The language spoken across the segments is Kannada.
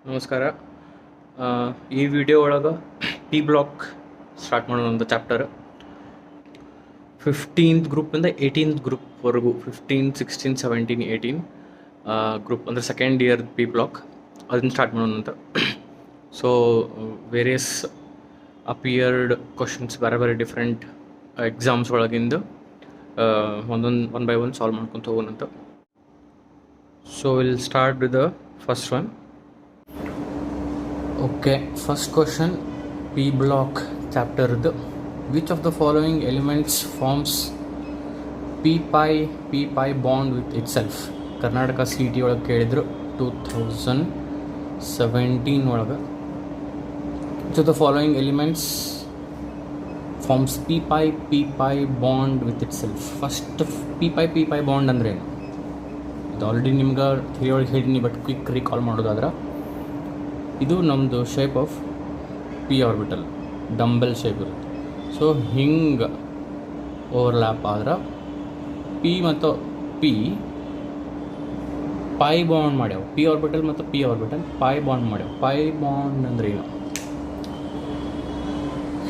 ನಮಸ್ಕಾರ. ಈ ವಿಡಿಯೋ ಒಳಗೆ ಪಿ ಬ್ಲಾಕ್ ಸ್ಟಾರ್ಟ್ ಮಾಡೋಣ ಚಾಪ್ಟರ್ 15th ಗ್ರೂಪಿಂದ 18th ಗ್ರೂಪ್ವರೆಗೂ 15, 16, 17, 18 ಗ್ರೂಪ್ ಅಂದರೆ ಸೆಕೆಂಡ್ ಇಯರ್ ಪಿ ಬ್ಲಾಕ್ ಅದನ್ನು ಸ್ಟಾರ್ಟ್ ಮಾಡೋಣ ಅಂತ. ಸೊ ವೇರಿಯಸ್ ಅಪಿಯರ್ಡ್ ಕ್ವಶನ್ಸ್ ಬೇರೆ ಬೇರೆ ಡಿಫ್ರೆಂಟ್ ಎಕ್ಸಾಮ್ಸ್ ಒಳಗಿಂದ ಒಂದೊಂದು ಒನ್ ಬೈ ಒನ್ ಸಾಲ್ವ್ ಮಾಡ್ಕೊತ ಹೋಗೋಣಂತ. So will start with the first one. Okay, first question, P block chapter. Which of the following elements forms p-pi bond with itself? Karnataka CET ಒಳಗೆ ಕೇಳಿದ್ರು 2017 ಒಳಗೆ. Which of the following elements forms p-pi bond with itself? First p-pi bond ಅಂದ್ರೆ ಏನು? ಇದು ಆಲ್ರೆಡಿ ನಿಮ್ಗೆ ಥಿಯರಿ ಒಳಗೆ ಹೇಳಿನಿ, ಬಟ್ ಕ್ವಿಕ್ ರೀಕಾಲ್ ಮಾಡೋದಾದ್ರೆ ಇದು ನಮ್ಮದು shape of p orbital, dumbbell shape ಇರುತ್ತೆ. ಸೊ ಹಿಂಗೆ ಓವರ್ಲ್ಯಾಪ್ ಆದ್ರೆ ಪಿ ಮತ್ತು ಪೈ ಬಾಂಡ್ ಮಾಡ್ಯಾವ. ಪಿ ಆರ್ಬಿಟಲ್ ಮತ್ತು ಪಿ ಆರ್ಬಿಟಲ್ ಪೈ ಬಾಂಡ್ ಮಾಡ್ಯಾವ. ಪೈ ಬಾಂಡ್ ಅಂದ್ರೆ ಏನು?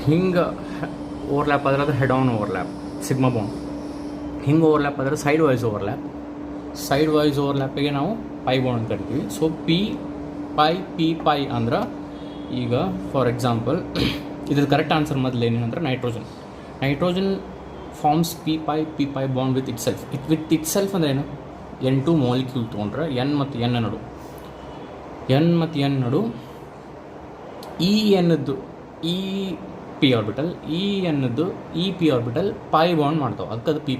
ಹಿಂಗೆ ಓವರ್ಲ್ಯಾಪ್ ಆದ್ರೆ ಅದು head on overlap, sigma bond. ಹಿಂಗೆ ಓವರ್ಲ್ಯಾಪ್ ಆದ್ರೆ side wise overlap. Side wise ಓವರ್ಲ್ಯಾಪಿಗೆ ನಾವು ಪೈ ಬಾಂಡ್ ಅಂತ ಕರಿತೀವಿ. ಸೊ ಪೈ ಅಂದ್ರೆ ಈಗ ಫಾರ್ ಎಕ್ಸಾಂಪಲ್ ಇದ್ರ ಕರೆಕ್ಟ್ ಆನ್ಸರ್ ಮೊದಲು ಏನೇನಂದ್ರೆ nitrogen forms p pi bond with it self. With it self ಅಂದ್ರೆ ಏನು? N2 ಮಾಲಿಕ್ಯೂಲ್ ತೊಗೊಂಡ್ರೆ ಎನ್ ಮತ್ತು ಎನ್ ನಡು ಈ ಎನ್ನದ್ದು ಈ ಪಿ ಆರ್ಬಿಟಲ್, ಈ ಎನ್ನದ್ದು ಈ ಪಿ ಆರ್ಬಿಟಲ್ ಪೈ ಬಾಂಡ್ ಮಾಡ್ತಾವೆ. ಅದಕ್ಕೆ ಅದು ಪಿ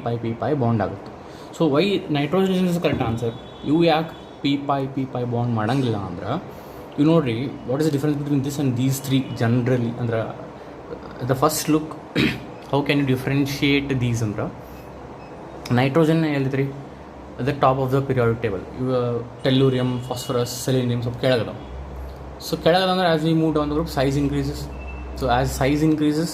ಪೈ ಬಾಂಡ್ ಆಗುತ್ತೆ. So why nitrogen is correct answer. ಇವು ಯಾಕೆ ಪಿ ಪೈ ಬಾಂಡ್ ಮಾಡೋಂಗಿಲ್ಲ ಅಂದ್ರೆ, ಯು ನೋಡ್ರಿ what is the difference between this and these three generally ಅಂದ್ರೆ the first look how can you differentiate these ಅಂದ್ರೆ, ನೈಟ್ರೋಜನ್ ಎಲ್ಲಿದ್ರಿ ಅದ top of the periodic table. ಇವ ಟೆಲ್ಲೂರಿಯಂ, ಫಾಸ್ಫರಸ್, ಸೆಲೆನಿಯಂ ಸ್ವಲ್ಪ ಕೆಳಗದ. ಸೊ ಕೆಳಗದಂದ್ರೆ as we move down the group size increases. So as size increases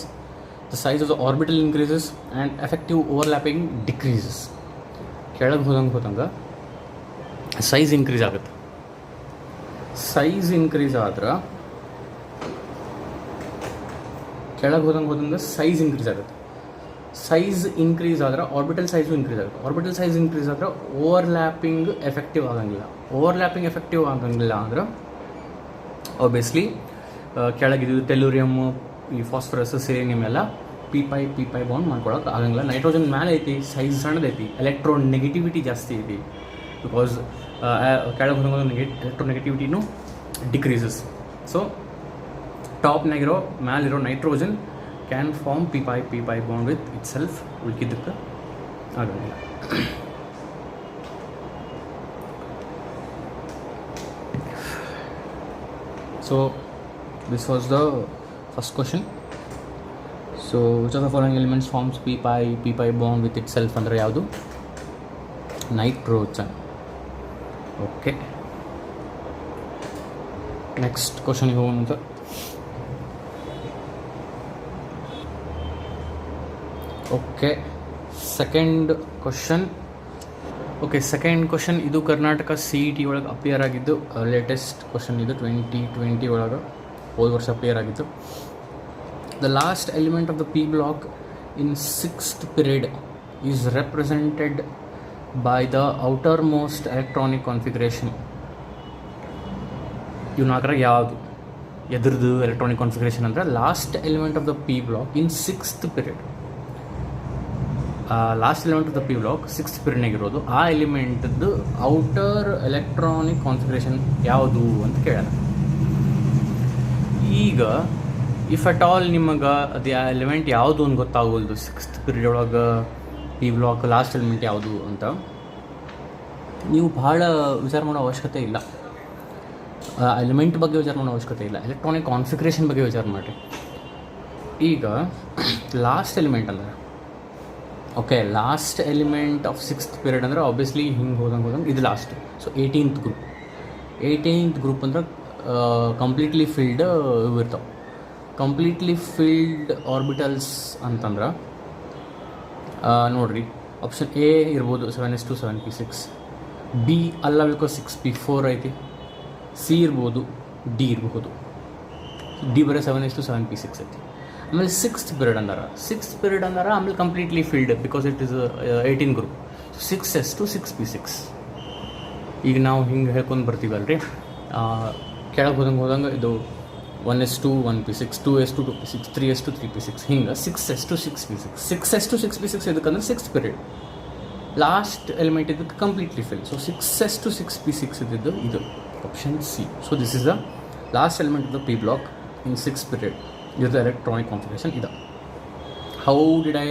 the size of the orbital increases and effective overlapping decreases. ಕೆಳಗೆ ಹೋದಂಗೆ ಸೈಜ್ ಇನ್ಕ್ರೀಸ್ ಆಗುತ್ತೆ. ಸೈಜ್ ಇನ್ಕ್ರೀಸ್ ಆದ್ರೆ ಕೆಳಗೆ ಹೋದಂಗೆ ಸೈಜ್ ಇನ್ಕ್ರೀಸ್ ಆಗುತ್ತೆ. ಸೈಜ್ ಇನ್ಕ್ರೀಸ್ ಆದ್ರೆ ಆರ್ಬಿಟಲ್ ಸೈಜು ಇನ್ಕ್ರೀಸ್ ಆಗುತ್ತೆ. ಆರ್ಬಿಟಲ್ ಸೈಜ್ ಇನ್ಕ್ರೀಸ್ ಆದ್ರೆ ಓವರ್ಲ್ಯಾಪಿಂಗ್ ಎಫೆಕ್ಟಿವ್ ಆಗಂಗಿಲ್ಲ. ಓವರ್ಲ್ಯಾಪಿಂಗ್ ಎಫೆಕ್ಟಿವ್ ಆಗಂಗಿಲ್ಲ ಅಂದ್ರೆ ಆಬ್ವಿಯಸ್ಲಿ ಕೆಳಗಿದ್ದು ಟೆಲ್ಲೂರಿಯಮ್, ಈ ಫಾಸ್ಫರಸ್, ಸೆಲೆನಿಯಮ್ ಎಲ್ಲ ಪಿ ಪೈ ಬಾಂಡ್ ಮಾಡ್ಕೊಳಕ್ಕೆ ಆಗಂಗಿಲ್ಲ. ನೈಟ್ರೋಜನ್ ಮೇಲೆ ಐತಿ, ಸೈಜ್ ಸಣ್ಣದೈತಿ, ಎಲೆಕ್ಟ್ರಾನ್ ನೆಗೆಟಿವಿಟಿ ಜಾಸ್ತಿ ಐತಿ. ಬಿಕಾಸ್ ಕೆಳಗೆ ಹೋದಂಗೆ ಎಲೆಕ್ಟ್ರೋನೆಗೆಟಿವಿಟಿನೂ ಡಿಕ್ರೀಸಸ್. ಸೊ ಟಾಪ್ನಾಗಿರೋ ಮ್ಯಾಲಿರೋ nitrogen can form p pi bond with itself. ಉಳ್ಕಿದ್ದಕ್ಕೆ ಆಗಂಗಿಲ್ಲ. So this was the first question. So which of the following elements forms p pi bond with itself ಅಂದರೆ ಯಾವುದು? ನೈಟ್ರೋಜನ್. ಓಕೆ, ನೆಕ್ಸ್ಟ್ ಕ್ವಶನ್ಗೆ ಹೋಗೋಣ. Okay, second question. ಇದು ಕರ್ನಾಟಕ CET ಒಳಗೆ ಅಪಿಯರ್ ಆಗಿದ್ದು ಲೇಟೆಸ್ಟ್ ಕ್ವಶನ್. ಇದು 2020 ಒಳಗೆ ಹೋದ ವರ್ಷ ಅಪಿಯರ್ ಆಗಿದ್ದು. The last element of the P block in 6th period is represented by the outermost electronic configuration. ಇವು ನಾಲ್ಕರಾಗ ಯಾವುದು ಎದ್ರದ್ದು ಎಲೆಕ್ಟ್ರಾನಿಕ್ ಕಾನ್ಫಿಗರೇಷನ್ ಅಂದರೆ last element of the P block in 6th period. Last element of the P block 6th periodನಾಗ ಇರೋದು. ಆ ಎಲಿಮೆಂಟ್ದು ಔಟರ್ ಎಲೆಕ್ಟ್ರಾನಿಕ್ ಕಾನ್ಫಿಗರೇಷನ್ ಯಾವುದು ಅಂತ ಕೇಳೋಣ. ಈಗ ಇಫ್ ಅಟ್ ಆಲ್ ನಿಮಗೆ ಅದು ಎಲಿಮೆಂಟ್ ಯಾವುದು ಅಂತ ಗೊತ್ತಾಗೋದು 6th period ಒಳಗೆ ಪಿ ಬ್ಲಾಕ್ ಲಾಸ್ಟ್ ಎಲಿಮೆಂಟ್ ಯಾವುದು ಅಂತ ನೀವು ಭಾಳ ವಿಚಾರ ಮಾಡೋ ಅವಶ್ಯಕತೆ ಇಲ್ಲ. ಎಲಿಮೆಂಟ್ ಬಗ್ಗೆ ವಿಚಾರ ಮಾಡೋ ಅವಶ್ಯಕತೆ ಇಲ್ಲ. ಎಲೆಕ್ಟ್ರಾನಿಕ್ ಕಾನ್ಫಿಗರೇಷನ್ ಬಗ್ಗೆ ವಿಚಾರ ಮಾಡಿರಿ. ಈಗ ಲಾಸ್ಟ್ ಎಲಿಮೆಂಟ್ ಅಂದ್ರೆ last element of 6th period ಅಂದರೆ ಆಬ್ವಿಯಸ್ಲಿ ಹಿಂಗೆ ಹೋದಂಗೆ ಇದು ಲಾಸ್ಟ್. ಸೊ 18th ಗ್ರೂಪ್ ಅಂದ್ರೆ ಕಂಪ್ಲೀಟ್ಲಿ ಫಿಲ್ಡ್ ಇವು ಇರ್ತಾವೆ. ಕಂಪ್ಲೀಟ್ಲಿ ಫಿಲ್ಡ್ ಆರ್ಬಿಟಲ್ಸ್ ಅಂತಂದ್ರೆ ನೋಡಿರಿ, ಆಪ್ಷನ್ ಎ ಇರ್ಬೋದು 7s2 7p6. ಬಿ ಅಲ್ಲ, ಬಿಕಾಸ್ 6p4 ಐತಿ. ಸಿ ಇರ್ಬೋದು, ಡಿ ಇರಬಹುದು. ಡಿ ಬರೋ 7:7 ಐತಿ. ಆಮೇಲೆ ಸಿಕ್ಸ್ತ್ ಪೀರಿಯಡ್ ಅಂದಾರ ಆಮೇಲೆ completely filled because it is 18 group. 6S2 6P6. ಈಗ ನಾವು ಹಿಂಗೆ ಹೇಳ್ಕೊಂಡು ಬರ್ತೀವಲ್ರಿ, ಕೆಳಗೆ ಹೋದಂಗೆ ಇದು 1S2 1P6, 2S2 2P6, 3S2 3P6, ಹಿಂಗೆ 6S2 6P6. 6S2 6P6 ಇದಕ್ಕಂದ್ರೆ ಸಿಕ್ಸ್ತ್ ಪೀರಿಯಡ್. ಲಾಸ್ಟ್ ಎಲಿಮೆಂಟ್ ಇದಕ್ಕೆ completely fill. So 6S2 6P6 ಇದ್ದಿದ್ದು ಇದು option C. So this is the last element of the P block in six period. ಇದು ಎಲೆಕ್ಟ್ರಾನಿಕ್ ಕಾನ್ಫಿಗರೇಷನ್ ಇದೆ. How did I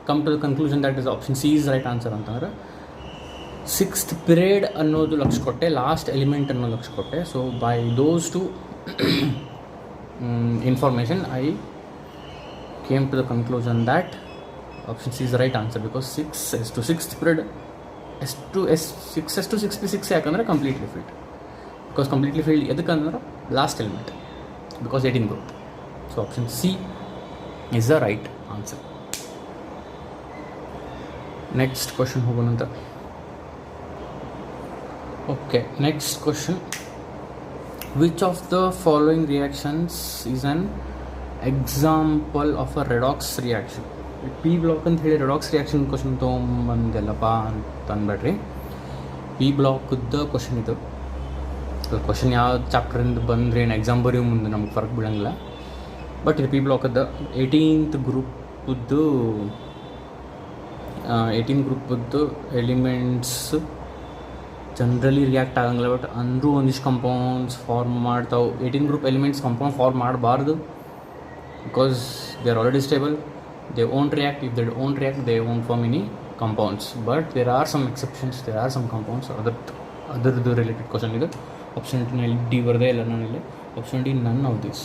come to the conclusion that is option C is right answer ಅಂತಂದ್ರೆ, ಸಿಕ್ಸ್ತ್ ಪಿರಿಯಡ್ ಅನ್ನೋದು ಲಕ್ಷ ಕೊಟ್ಟೆ, ಲಾಸ್ಟ್ ಎಲಿಮೆಂಟ್ ಅನ್ನೋ ಲಕ್ಷ ಕೊಟ್ಟೆ. So by those two information I came to the conclusion that option C is the right answer because 6S2 6th period 6S2 6P6 ಯಾಕಂದ್ರೆ completely filled. Because completely filled ಎದಕ್ಕಂದ್ರೆ last element because 18 group. So option C is the right answer. Next question ಹೋಗೋಣಂತ. Okay, next question. Which of the following reactions is an example of a redox reaction? P block ಅಂತ ಹೇಳಿ ರೆಡಾಕ್ಸ್ ರಿಯಾಕ್ಷನ್ ಕ್ವಶನ್ ತೊಗೊಂಬಂದೆಲ್ಲಪ್ಪ ಅಂತ ಅಂದ್ಬೇಡ್ರಿ. ಪಿ ಬ್ಲಾಕ್ದ ಕ್ವಶನ್ ಇದು. ಕ್ವಶನ್ ಯಾವ ಚಾಪ್ಟರಿಂದ ಬಂದರೆ ಏನು ಎಕ್ಸಾಮ್ ಬರೆಯೋ ಮುಂದೆ ನಮ್ಗೆ ಫರ್ಕ್ ಬೀಳಂಗಿಲ್ಲ. ಬಟ್ ಇದು ಪಿ ಬ್ಲಾಕದ್ದು 18th ಗ್ರೂಪದ್ದು ಎಲಿಮೆಂಟ್ಸ್ ಜನರಲಿ ರಿಯಾಕ್ಟ್ ಆಗಂಗಿಲ್ಲ. ಬಟ್ ಅಂದರೂ ಒಂದಿಷ್ಟು ಕಂಪೌಂಡ್ಸ್ ಫಾರ್ಮ್ ಮಾಡ್ತಾವೆ. 18 ಗ್ರೂಪ್ ಎಲಿಮೆಂಟ್ಸ್ ಕಂಪೌಂಡ್ ಫಾರ್ಮ್ ಮಾಡಬಾರ್ದು because they are already stable. They won't react. If they won't react they won't form any compounds. But there are some exceptions, there are some compounds. ಅದರದ್ದು ರಿಲೇಟೆಡ್ ಕ್ವಶನ್ ಇದು. ಆಪ್ಷನ್ ಡಿ ಬರದೇ ಇಲ್ಲ ನಾನಿಲ್ಲಿ. Option D none of this.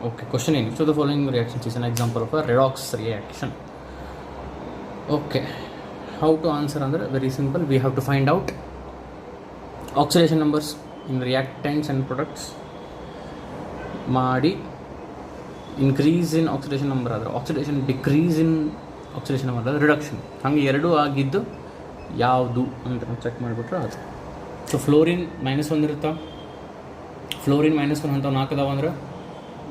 Okay, question ಏನು? So the following reactions is an example of a redox reaction. Okay, how to answer ಅಂದರೆ very simple. We have to find out oxidation numbers in reactants and products ಮಾಡಿ ಇನ್ಕ್ರೀಸ್ ಇನ್ ಆಕ್ಸಿಡೇಷನ್ ನಂಬರ್ ಆದರೆ oxidation, decrease in oxidation number ಆದರೆ ರಿಡಕ್ಷನ್. ಹಂಗೆ ಎರಡೂ ಆಗಿದ್ದು ಯಾವುದು ಅಂತ ನಾವು ಚೆಕ್ ಮಾಡಿಬಿಟ್ರೆ ಅದು. ಸೊ ಫ್ಲೋರಿನ್ -1 ಇರುತ್ತಾ, ಫ್ಲೋರಿನ್ -1 ಅಂತ 4 ಅದಾವ ಅಂದ್ರೆ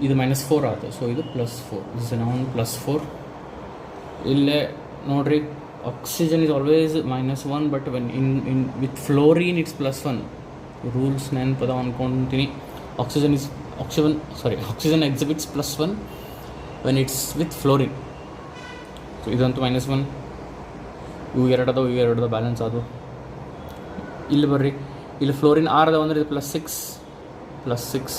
ಇದು -4 ಆಯ್ತು. ಸೊ ಇದು +4, xenon +4. ಇಲ್ಲೇ ನೋಡ್ರಿ, oxygen is always -1 but when in with fluorine it's +1. Rules ನೆನಪದ ಅಂದ್ಕೊತೀನಿ. Oxygen exhibits +1 when it's with fluorine. So ಇದಂತೂ -1. ಇವು ಎರಡು ಬ್ಯಾಲೆನ್ಸ್ ಅದು. ಇಲ್ಲಿ ಬರ್ರಿ, ಇಲ್ಲಿ ಫ್ಲೋರಿನ್ 6 ಅದಾವ ಅಂದರೆ ಇದು +6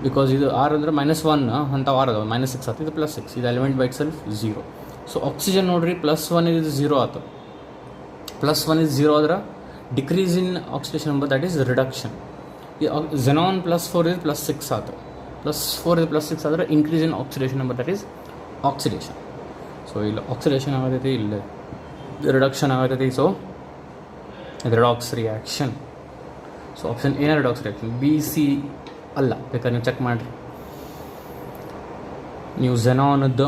ಬಿಕಾಸ್ ಇದು 6 ಅಂದರೆ -1 ಅಂತ 6 ಅದಾವ, -6 ಆಯ್ತು. ಇದು +6. ಇದು element by it self 0. So oxygen ನೋಡ್ರಿ, +1 ಇದು 0 ಆಯ್ತು. +1 is 0 ಆದ್ರೆ decrease in oxidation number, that is reduction. ಈ xenon +4 is +6 ಆಯ್ತು. +4 is +6 ಆದರೆ increase in oxidation number, that is oxidation. So ಇಲ್ಲಿ ಆಕ್ಸಿಡೇಷನ್ ಆಗತೈತಿ, ಇಲ್ಲಿ ರಿಡಕ್ಷನ್ ಆಗತೈತಿ. ಸೊ ಇದು redox reaction. So option A redox reaction. B C ಅಲ್ಲ, ಬೇಕಾದ್ರೆ ನೀವು ಚೆಕ್ ಮಾಡಿರಿ. ನೀವು xenonದ್ದು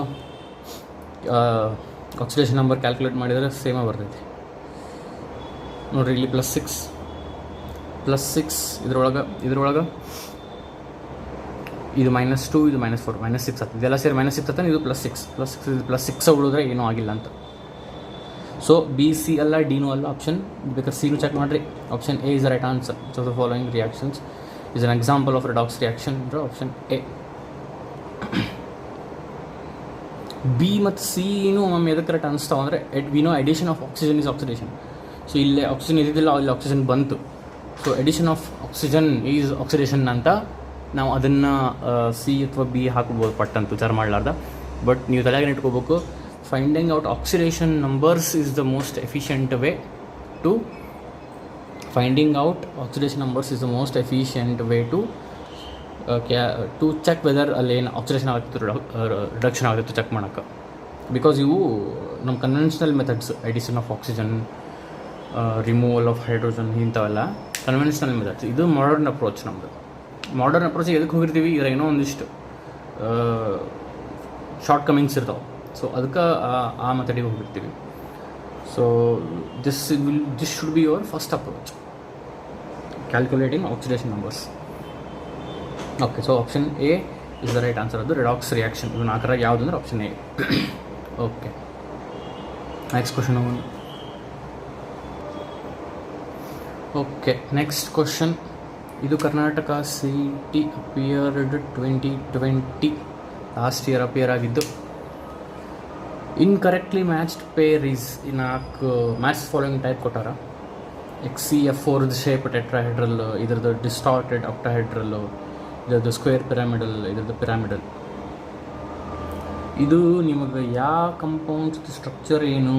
ಆಕ್ಸಿಡೇಷನ್ ನಂಬರ್ ಕ್ಯಾಲ್ಕುಲೇಟ್ ಮಾಡಿದರೆ ಸೇಮಾಗಿ ಬರ್ತೈತಿ ನೋಡಿರಿ. ಇಲ್ಲಿ +6 ಇದ್ರೊಳಗೆ ಇದು -2, ಇದು -4, -6 ಆಗ್ತದೆ. ಇದೆಲ್ಲ ಸೇರಿ -6 ಆಗ್ತಾನೆ. ಇದು +6 ಉಳಿದ್ರೆ ಏನೂ ಆಗಿಲ್ಲ ಅಂತ. ಸೊ ಬಿ ಸಿ ಅಲ್ಲ, ಡಿನೂ ಅಲ್ಲ. ಆಪ್ಷನ್ ಬೇಕಾದ್ರೆ ಸಿನೂ ಚೆಕ್ ಮಾಡಿರಿ. Option A is the right answer. So the following reactions is an example of redox reaction. Option A. B ಮತ್ತು ಸಿನೂ ಒಮ್ಮೆ ಎದಕ್ಕೆ ಕರೆಕ್ಟ್ ಅನಿಸ್ತಾವೆ ಅಂದರೆ we know addition of oxygen is oxidation. So ಇಲ್ಲೇ ಆಕ್ಸಿಜನ್ ಇದ್ದಿದ್ದಿಲ್ಲ, ಅಲ್ಲಿ ಆಕ್ಸಿಜನ್ ಬಂತು. So addition of oxygen is oxidation ಅಂತ ನಾವು ಅದನ್ನು ಸಿ ಅಥವಾ ಬಿ ಹಾಕ್ಬೋದು ಪಟ್ಟಂತ ವಿಚಾರ ಮಾಡಲಾರ್ದ. ಬಟ್ ನೀವು ತಲೆಯಾಗ ಇಟ್ಕೋಬೇಕು, finding out oxidation numbers is the most efficient way to to check whether ಅಲ್ಲಿ ಏನು ಆಕ್ಸಿಡೇಷನ್ ಆಗುತ್ತೆ, ರಿಡಕ್ಷನ್ ಆಗುತ್ತೆ ಚೆಕ್ ಮಾಡೋಕ್ಕೆ. ಬಿಕಾಸ್ ಇವು ನಮ್ಮ conventional methods, addition of oxygen, removal of hydrogen, ಇಂಥವೆಲ್ಲ ಕನ್ವೆನ್ಷನಲ್ ಮೆಥಡ್ಸ್. ಇದು ಮಾಡರ್ನ್ ಅಪ್ರೋಚ್. ನಮ್ಮದು ಮಾಡರ್ನ್ ಅಪ್ರೋಚ್ ಎದಕ್ಕೆ ಹೋಗಿರ್ತೀವಿ, ಇದರ ಏನೋ ಒಂದಿಷ್ಟು ಶಾರ್ಟ್ ಕಮಿಂಗ್ಸ್ ಇರ್ತಾವೆ. ಸೊ ಅದಕ್ಕೆ ಆ ಮೆಥಡಿಗೆ ಹೋಗಿರ್ತೀವಿ. So this should be your first approach, calculating oxidation numbers. Okay, so option A is the right answer of the redox reaction. ಇದು ನಾಲ್ಕರಾಗ ಯಾವುದು ಅಂದರೆ option A. Okay, next question. Okay, next question. ಇದು Karnataka CET appeared 2020 last year appear ಆಗಿದ್ದು. ಇನ್ಕರೆಕ್ಟ್ಲಿ ಮ್ಯಾಚ್ಡ್ ಪೇರ್ ಈಸ್ ಈ ನಾಲ್ಕು ಮ್ಯಾಚ್ ಫಾಲೋಯಿಂಗ್ ಟೈಪ್ ಕೊಟ್ಟಾರ. XeF4 ಶೇಪ್ ಟೆಟ್ರಾಹೆಡ್ರಲ್, ಇದ್ರದ್ದು ಡಿಸ್ಟಾರ್ಟೆಡ್ ಆಕ್ಟಾಹೆಡ್ರಲ್ಲು, ಇದರದ್ದು ಸ್ಕ್ವೇರ್ ಪಿರಾಮಿಡಲ್, ಇದರದ್ದು ಪಿರಾಮಿಡಲ್. ಇದು ನಿಮಗೆ ಯಾವ ಕಂಪೌಂಡ್ಸ್ ಸ್ಟ್ರಕ್ಚರ್ ಏನು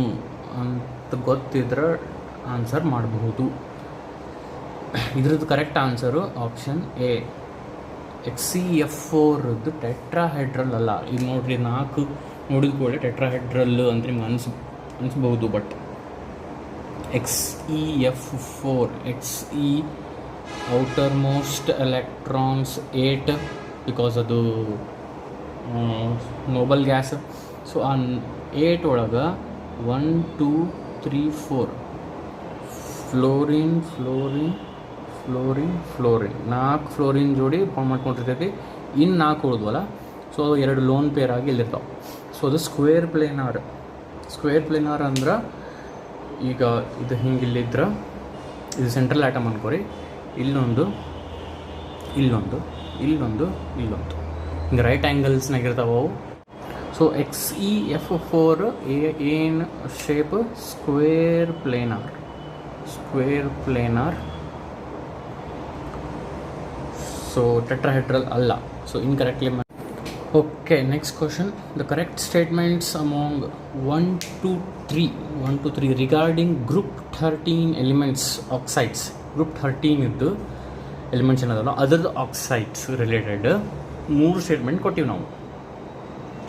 ಅಂತ ಗೊತ್ತಿದ್ರೆ ಆನ್ಸರ್ ಮಾಡಬಹುದು. ಇದ್ರದ್ದು correct answer option A. XeF4 tetrahedral ಅಲ್ಲ. ಇದು ನೋಡ್ರಿ, ನಾಲ್ಕು ನೋಡಿದ ಕೂಡಲೇ ಟೆಟ್ರಾಹೆಡ್ರಲ್ ಅಂತ ನಿಮ್ಗೆ ಅನಿಸ್ಬೋದು. But XeF4, Xe outermost electrons 8 because ಅದು ನೋಬಲ್ ಗ್ಯಾಸ್. ಸೊ ಆ 8 ಒಳಗೆ 1 2 3 4 fluorine fluorine fluorine fluorine 4 fluorine ಜೋಡಿ ಫಾರ್ಮ್ ಮಾಡ್ಕೊಂಡಿರ್ತೈತಿ. ಇನ್ನು 4 ಉಳಿದ್ವಲ್ಲ, ಸೊ 2 ಲೋನ್ ಪೇರ್ ಆಗಿ ಇಲ್ಲಿರ್ತಾವೆ. ಸೊ ಅದು ಸ್ಕ್ವೇರ್ ಪ್ಲೇನಾರ್. ಸ್ಕ್ವೇರ್ ಪ್ಲೇನಾರ್ ಅಂದ್ರೆ ಈಗ ಇದು ಹಿಂಗಿಲ್ಲಿದ್ರೆ ಇದು ಸೆಂಟ್ರಲ್ ಆಟಮ್ ಅನ್ಕೋರಿ, ಇಲ್ಲೊಂದು ಇಲ್ಲೊಂದು ಇಲ್ಲೊಂದು ಇಲ್ಲೊಂದು ಹಿಂಗೆ ರೈಟ್ ಆ್ಯಂಗಲ್ಸ್ನಾಗ ಇರ್ತಾವೆ ಅವು. ಸೊ XeF4 ಏನು shape? Square planar. Square planar. So tetrahedral ಅಲ್ಲ. So incorrectly. Okay, next question. The correct statements among 1 to 3 regarding group 13 elements oxides. Group 13 ಇದ್ದು ಎಲಿಮೆಂಟ್ಸ್ ಏನದಲ್ಲ ಅದರದ್ದು ಆಕ್ಸೈಡ್ಸ್ ರಿಲೇಟೆಡ್ 3 ಸ್ಟೇಟ್ಮೆಂಟ್ ಕೊಟ್ಟಿವಿ ನಾವು.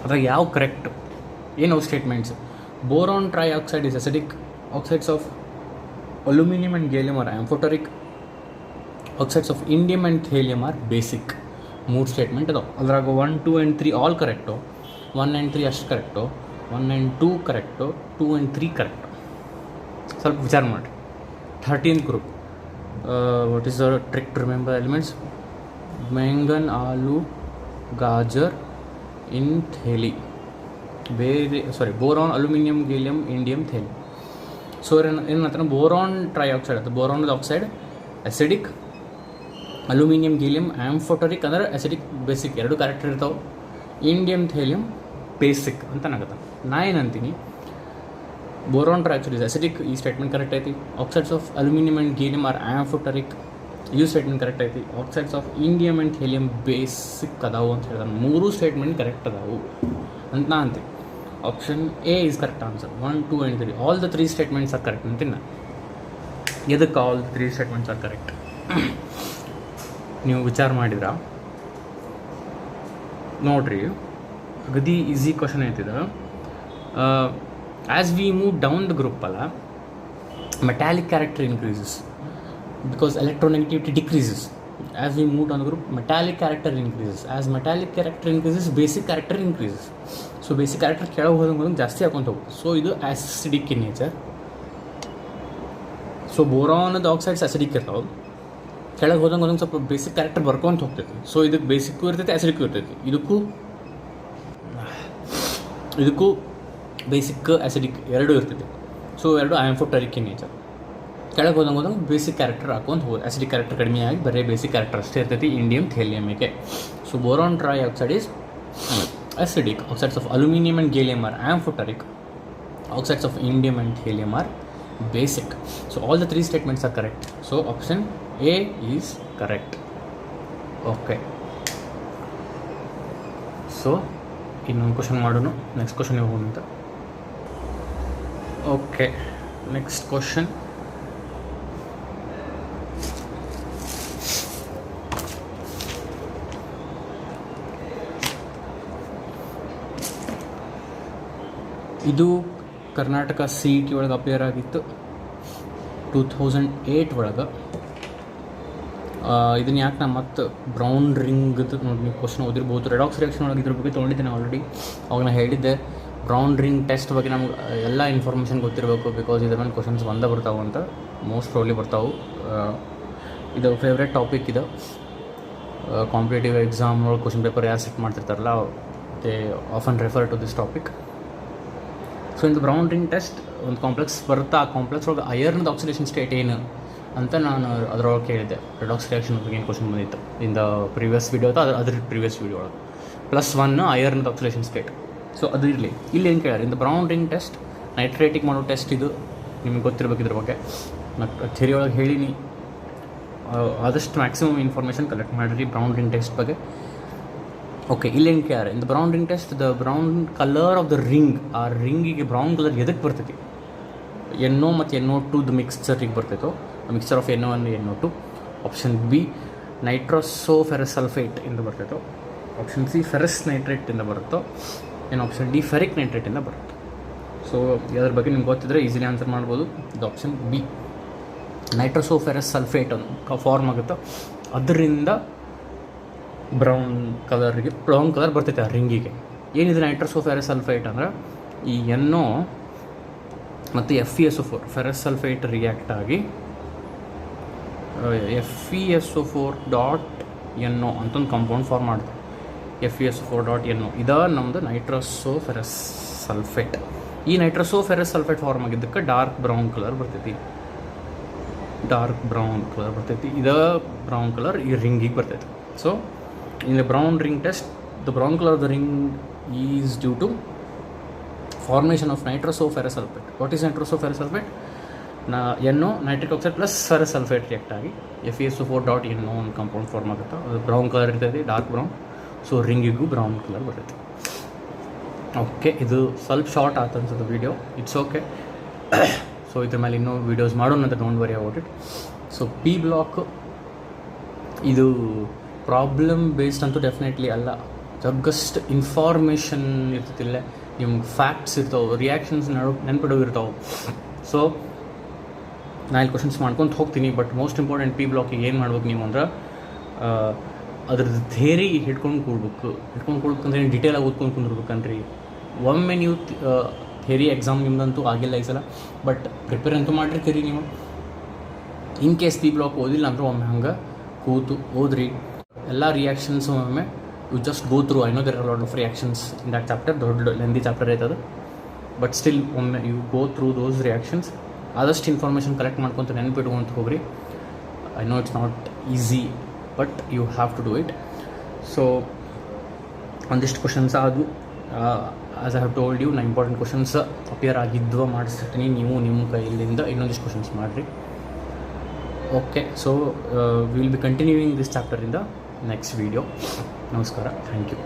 ಅದ್ರಾಗ ಯಾವ ಕರೆಕ್ಟ್? ಏನವು statements? Boron trioxide is acidic. Oxides of aluminium and gallium are amphoteric. Oxides of indium and thallium are basic. 3 statement ಅದಾವೆ. ಅದ್ರಾಗ 1 2 and 3 ಆಲ್ ಕರೆಕ್ಟು. 1 and 3 ಅಷ್ಟು correct. 1 and 2 correct. 2 and 3 correct. ಸ್ವಲ್ಪ ವಿಚಾರ ಮಾಡಿರಿ. 13th group. What is the trick to remember elements? ಮ್ಯಾಂಗನ್, ಆಲು, ಗಾಜರ್, ಇನ್ ಥೇಲಿ. ಬೋರಾನ್, ಅಲ್ಯೂಮಿನಿಯಂ, ಗೇಲಿಯಮ್, ಇಂಡಿಯಮ್, ಥೇಲಿ. ಸೊ ಏನಂತ ಬೋರಾನ್ ಟ್ರೈ ಆಕ್ಸೈಡ್ ಅದು. Boron oxide acidic. Aluminium, gallium amphoteric ಅಂದ್ರೆ ಅಸಿಡಿಕ್ ಬೇಸಿಕ್, 2 ಕ್ಯಾರೆಕ್ಟರ್ ಇರ್ತಾವೆ. ಇಂಡಿಯಮ್, ಥೇಲಿಯಮ್ ಬೇಸಿಕ್ ಅಂತ ನಾಗತ್ತ. ನಾ ಏನಂತೀನಿ, ಬೋರಾನ್ ಟ್ರೈಆಕ್ಸೈಡ್ ಇಸ್ ಅಸಿಡಿಕ್, ಈ ಸ್ಟೇಟ್ಮೆಂಟ್ ಕರೆಕ್ಟ್ ಐತಿ. Oxides of aluminium and gallium are amphoteric, ಈ ಸ್ಟೇಟ್ಮೆಂಟ್ ಕರೆಕ್ಟ್ ಐತಿ. Oxides of indium and thallium basic ಅದಾವು ಅಂತ ಹೇಳಿದ್ರೆ 3 ಸ್ಟೇಟ್ಮೆಂಟ್ ಕರೆಕ್ಟ್ ಅದಾವು ಅಂತ ನಾ ಅಂತೀನಿ. Option A is correct answer. 1 2 and 3 all the 3 statements are correct ಅಂತೀನಿ ನಾನು. ಎದಕ್ಕೆ all the 3 statements are correct? ನೀವು ವಿಚಾರ ಮಾಡಿದ್ರ ನೋಡ್ರಿ, ಅಗದಿ ಈಸಿ ಕ್ವಶನ್ ಐತಿದ. As we move down the group ಅಲ್ಲ, metallic character increases because electronegativity decreases. As we move down the group metallic character increases. As metallic character increases basic character increases. So basic character ಕೆಳಗೆ ಹೋದಂಗೆ ಜಾಸ್ತಿ ಹಾಕೊಂತ ಹೋಗುತ್ತೆ. ಸೊ ಇದು ಆ್ಯಸಿಡಿಕ್ ಇನ್ ನೇಚರ್. ಸೊ ಬೋರಾನದ ಆಕ್ಸೈಡ್ಸ್ ಅಸಿಡಿಕ್ ಇರ್ತಾವೆ, ಕೆಳಗೆ ಹೋದಂಗೆ ಸ್ವಲ್ಪ ಬೇಸಿಕ್ ಕ್ಯಾರೆಕ್ಟರ್ ಬರ್ಕೊಂತ ಹೋಗ್ತೈತಿ. ಸೊ ಇದಕ್ಕೆ ಬೇಸಿಕ್ಕು ಇರ್ತೈತಿ, ಆ್ಯಸಿಡಿಕ್ಕು ಇರ್ತೈತಿ. ಇದಕ್ಕೂ ಬೇಸಿಕ್ ಆ್ಯಸಿಡಿಕ್ 2 ಇರ್ತೈತಿ. So 2 amphoteric in nature. ಕೆಳಗೆ ಹೋದಂಗೆ ಬೇಸಿಕ್ ಕ್ಯಾರೆಕ್ಟರ್ ಹಾಕೊಂತ ಹೋಗೋದು. ಆ್ಯಸಿಡಿಕ್ ಕ್ಯಾರೆಕ್ಟರ್ ಕಡಿಮೆ ಆಗಿ ಬರೀ ಬೇಸಿಕ್ ಕ್ಯಾರೆಕ್ಟರ್ ಅಷ್ಟೇ ಇರ್ತೈತಿ ಇಂಡಿಯಮ್, ಥೇಲಿಯಮ್ಗೆ. So boron trioxide is acidic. Oxides of aluminum and gallium are amphoteric. Oxides of indium and helium are basic. So all the 3 statements are correct. So option A is correct. Okay. So ಇನ್ನೊಂದು ಕ್ವಶನ್ ಮಾಡೋಣ. ನೆಕ್ಸ್ಟ್ ಕ್ವಶನ್ ಹೋಗೋಣ ಅಂತ. Okay, next question. ಇದು ಕರ್ನಾಟಕ CET ಒಳಗೆ ಅಪಿಯರ್ ಆಗಿತ್ತು 2008 ಒಳಗೆ. ಇದನ್ನು ಯಾಕೆ ನಾ ಮತ್ತು ಬ್ರೌನ್ ರಿಂಗ್ದು ನೋಡಿ ನೀವು ಕ್ವಶನ್ ಓದಿರ್ಬೋದು. ರೆಡಾಕ್ಸ್ ರಿಯಾಕ್ಷನ್ ಒಳಗೆ ಇದ್ರ ಬಗ್ಗೆ ತೊಗೊಂಡಿದ್ದೆ ನಾನು ಆಲ್ರೆಡಿ. ಅವಾಗ ನಾನು ಹೇಳಿದ್ದೆ ರೌಂಡ್ ರಿಂಗ್ ಟೆಸ್ಟ್ ಬಗ್ಗೆ ನಮ್ಗೆ ಎಲ್ಲ ಇನ್ಫಾರ್ಮೇಷನ್ ಗೊತ್ತಿರಬೇಕು, ಬಿಕಾಸ್ ಇದ್ರ ಮೇಲೆ ಕ್ವಶನ್ಸ್ ಬಂದೇ ಬರ್ತಾವೆ ಅಂತ, ಮೋಸ್ಟ್ ಪ್ರಾಬ್ಲಿ ಬರ್ತಾವೆ. ಇದು ಫೇವ್ರೆಟ್ ಟಾಪಿಕ್ ಇದು. ಕಾಂಪಿಟೇಟಿವ್ ಎಕ್ಸಾಮ್ ಒಳಗೆ ಕ್ವಶನ್ ಪೇಪರ್ ಯಾರು ಸೆಟ್ ಮಾಡ್ತಿರ್ತಾರಲ್ಲ they often refer to this topic. So ಇಂದು ಬ್ರೌನ್ ರಿಂಗ್ ಟೆಸ್ಟ್ ಒಂದು ಕಾಂಪ್ಲೆಕ್ಸ್ ಬರುತ್ತೆ. ಆ ಕಾಂಪ್ಲೆಕ್ಸ್ ಒಳಗೆ ಅಯರ್ನದ ಆಕ್ಸಿಡೇಷನ್ ಸ್ಟೇಟ್ ಏನು ಅಂತ ನಾನು ಅದರೊಳಗೆ ಕೇಳಿದ್ದೆ. ರೆಡಾಕ್ಸ್ ರಿಯಾಕ್ಷನ್ ಬಗ್ಗೆ ಏನು ಕ್ವಶನ್ ಬಂದಿತ್ತು ಇನ್ ದ ಪ್ರೀವಿಯಸ್ ವೀಡಿಯೋ ಅಥವಾ ಅದ್ರ ಪ್ರೀವಿಯಸ್ ವೀಡಿಯೋ ಒಳಗೆ. +1 ಅಯರ್ನದ ಆಕ್ಸಿಡೇಷನ್ ಸ್ಟೇಟ್. ಸೊ ಅದು ಇರಲಿ. ಇಲ್ಲಿ ಏನು ಕೇಳ್ಯಾರ, ಇಂದ ಬ್ರೌನ್ ರಿಂಗ್ ಟೆಸ್ಟ್ ನೈಟ್ರೇಟಿಗೆ ಮಾಡೋ ಟೆಸ್ಟ್. ಇದು ನಿಮಗೆ ಗೊತ್ತಿರಬೇಕು ಇದ್ರ ಬಗ್ಗೆ. ನಾನು ಥಿಯರಿ ಒಳಗೆ ಹೇಳೀನಿ. ಆದಷ್ಟು ಮ್ಯಾಕ್ಸಿಮಮ್ ಇನ್ಫಾರ್ಮೇಷನ್ ಕಲೆಕ್ಟ್ ಮಾಡಿರಿ ಬ್ರೌನ್ ರಿಂಗ್ ಟೆಸ್ಟ್ ಬಗ್ಗೆ. ಓಕೆ, ಇಲ್ಲೇನು ಕೇಳ್ಯಾರ, ಇಂದ brown ring test the brown colour of the ring. ಆ ರಿಂಗಿಗೆ ಬ್ರೌನ್ ಕಲರ್ ಎದಕ್ಕೆ ಬರ್ತೈತಿ? NO ಮತ್ತು NO2 ಮಿಕ್ಸ್ಚರಿಗೆ ಬರ್ತೈತೋ, mixture of NO1 NO2. Option B nitrosoferrous sulphate ಇಂದ ಬರ್ತೈತೋ, ಆಪ್ಷನ್ ಸಿ ಫೆರಸ್ ನೈಟ್ರೇಟಿಂದ ಬರುತ್ತೋ, ಏನು ಆಪ್ಷನ್ ಡಿ ಫೆರಿಕ್ ನೈಟ್ರೇಟಿಂದ ಬರುತ್ತೆ. ಸೊ ಅದ್ರ ಬಗ್ಗೆ ನಿಮ್ಗೆ ಗೊತ್ತಿದ್ರೆ ಈಸಿಲಿ ಆನ್ಸರ್ ಮಾಡ್ಬೋದು. ಇದು ಆಪ್ಷನ್ ಬಿ ನೈಟ್ರೋಸೋಫೆರಸ್ ಸಲ್ಫೇಟ್ ಅಂತ ಫಾರ್ಮ್ ಆಗುತ್ತೋ ಅದರಿಂದ ಬ್ರೌನ್ ಕಲರ್ ಬರ್ತೈತೆ ಆ ರಿಂಗಿಗೆ. ಏನಿದೆ ನೈಟ್ರೋಸೋಫೆರಸ್ ಸಲ್ಫೇಟ್ ಅಂದ್ರೆ ಈ NO ಮತ್ತು FeSO4 ಫೆರಸ್ ಸಲ್ಫೇಟ್ ರಿಯಾಕ್ಟ್ ಆಗಿ FeSO4.NO ಅಂತ ಒಂದು ಕಾಂಪೌಂಡ್ ಫಾರ್ಮ್ ಮಾಡ್ತಾರೆ. FeSO4.NO ಇದು ನಮ್ಮದು ನೈಟ್ರೋಸೋಫೆರಸ್ ಸಲ್ಫೇಟ್. ಈ ನೈಟ್ರೋಸೋಫೆರಸ್ ಸಲ್ಫೇಟ್ ಫಾರ್ಮ್ ಆಗಿದ್ದಕ್ಕೆ ಡಾರ್ಕ್ ಬ್ರೌನ್ ಕಲರ್ ಬರ್ತೈತಿ. ಇದು ಬ್ರೌನ್ ಕಲರ್ ಈ ರಿಂಗಿಗೆ ಬರ್ತೈತಿ. So in the brown ring test the brown colour of the ring is due to formation of nitrosoferrous sulphate. What is nitrosoferrous sulphate? NO nitric oxide plus ferrous sulphate react ಆಗಿ FeSO4.NO ಒಂದು ಕಾಂಪೌಂಡ್ ಫಾರ್ಮ್ ಆಗುತ್ತೆ. ಅದು ಬ್ರೌನ್ ಕಲರ್ ಇರ್ತೈತಿ, ಡಾರ್ಕ್ ಬ್ರೌನ್. ಸೊ ರಿಂಗಿಗೂ ಬ್ರೌನ್ ಕಲರ್ ಬರ್ತೈತಿ. ಓಕೆ, ಇದು ಸ್ವಲ್ಪ ಶಾರ್ಟ್ ಆಯ್ತು ಅನ್ಸುತ್ತೆ ವೀಡಿಯೋ. It's okay. ಸೊ ಇದ್ರ ಮೇಲೆ ಇನ್ನೂ ವೀಡಿಯೋಸ್ ಮಾಡೋಣ ಅಂತ, don't worry about it. So P block ಇದು ಪ್ರಾಬ್ಲಮ್ ಬೇಸ್ಡ್ ಅಂತೂ ಡೆಫಿನೆಟ್ಲಿ ಅಲ್ಲ. ಜಗ್ಗಷ್ಟು ಇನ್ಫಾರ್ಮೇಷನ್ ಇರ್ತಿಲ್ಲ, ನಿಮ್ಗೆ ಫ್ಯಾಕ್ಟ್ಸ್ ಇರ್ತಾವೆ, ರಿಯಾಕ್ಷನ್ಸ್ ನೆನ್ಪಿಡೋಗಿರ್ತಾವೆ. ಸೊ ನಾನು ಇಲ್ಲಿ ಕ್ವಶನ್ಸ್ ಮಾಡ್ಕೊತ ಹೋಗ್ತೀನಿ. ಬಟ್ ಮೋಸ್ಟ್ ಇಂಪಾರ್ಟೆಂಟ್ P ಬ್ಲಾಕಿಗೆ ಏನು ಮಾಡ್ಬೇಕು ನೀವು ಅಂದ್ರೆ ಅದ್ರದ್ದು ಥೇರಿ ಹಿಡ್ಕೊಂಡು ಕೂಡ್ಬೇಕಂದ್ರೆ ಡೀಟೇಲಾಗಿ ಓದ್ಕೊಂಡು ಕುಂದಿರ್ಬೇಕನ್ರಿ. ಒಮ್ಮೆ ನೀವು ಥೇರಿ ಎಕ್ಸಾಮ್ ನಿಮ್ದಂತೂ ಆಗಿಲ್ಲ ಈ ಸಲ, ಬಟ್ ಪ್ರಿಪೇರ್ ಅಂತೂ ಮಾಡಿರ್ತೀರಿ ನೀವು. ಇನ್ ಕೇಸ್ P ಬ್ಲಾಕ್ ಓದಿಲ್ಲ ಅಂದ್ರೆ ಒಮ್ಮೆ ಹಂಗೆ ಕೂತು ಓದ್ರಿ ಎಲ್ಲ ರಿಯಾಕ್ಷನ್ಸ್. ಒಮ್ಮೆ you just go through. I know there are lot of reactions in that chapter. ದೊಡ್ಡ ಲೆಂದಿ ಚಾಪ್ಟರ್ ಐತದು, ಬಟ್ ಸ್ಟಿಲ್ ಒಮ್ಮೆ you go through those reactions. ಆದಷ್ಟು ಇನ್ಫಾರ್ಮೇಷನ್ ಕಲೆಕ್ಟ್ ಮಾಡ್ಕೊತ ನೆನ್ಪಿಟ್ಕೊಂತ ಹೋಗ್ರಿ. I know it's not easy, but you have to do it. So ಒಂದಿಷ್ಟು ಕ್ವಶನ್ಸ್ ಆದವು. As I have told you, important questions appear ಆಗಿದ್ವ ಮಾಡಿಸ್ತೀನಿ. ನೀವು ನಿಮ್ಮ ಕೈಲಿಂದ ಇನ್ನೊಂದಿಷ್ಟು ಕ್ವಶನ್ಸ್ ಮಾಡಿರಿ. Okay, so will be continuing this chapter in the next video. ನಮಸ್ಕಾರ, ಥ್ಯಾಂಕ್ ಯು.